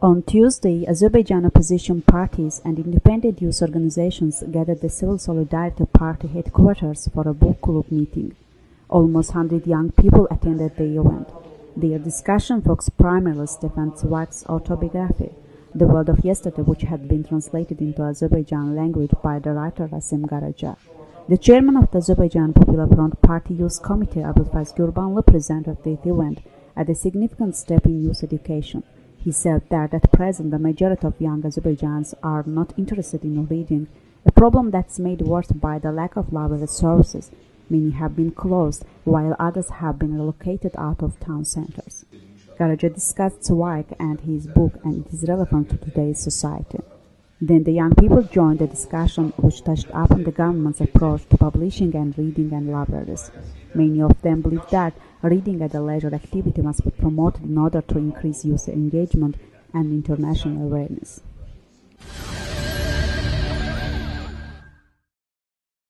On Tuesday, Azerbaijan opposition parties and independent youth organizations gathered at the Civil Solidarity Party headquarters for a book club meeting. Almost 100 young people attended the event. Their discussion focused primarily on Stefan Zweig's autobiography, The World of Yesterday, which had been translated into Azerbaijan language by the writer Rasim Garaja. The chairman of the Azerbaijan Popular Front Party Youth Committee, Abulfaz Gurbanlı, presented the event as a significant step in youth education. He said that at present the majority of young Azerbaijanis are not interested in reading, a problem that's made worse by the lack of library services. Many have been closed, while others have been relocated out of town centers. Garaja discussed Zweig and his book and it is relevant to today's society. Then the young people joined the discussion, which touched upon the government's approach to publishing and reading and libraries. Many of them believe that reading as a leisure activity must be promoted in order to increase youth engagement and international awareness.